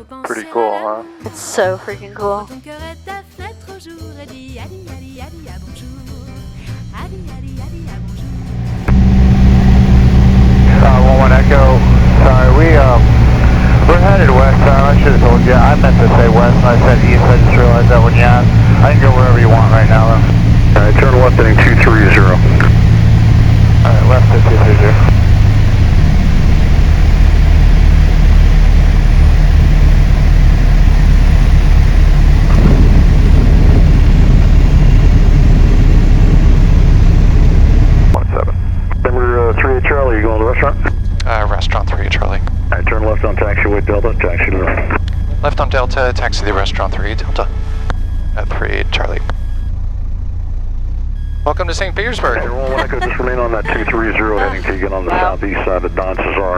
Pretty cool, huh? It's so freaking cool. 1-1 Echo. Sorry, we're headed west. I should have told you. I meant to say west and I said east. I just realized that when you asked. I can go wherever you want right now, though. Alright, turn left heading 230. Alright, left at 230. Number 3 Charlie, you going to the restaurant? Restaurant 3 Charlie. Alright, turn left on taxiway Delta, taxi to the right. Left on Delta, taxi to restaurant 3 Delta. 3 Charlie. Welcome to St. Petersburg. Hey, 1-1 Echo, just remain on that 230 heading to get on the southeast side of Don Cesar.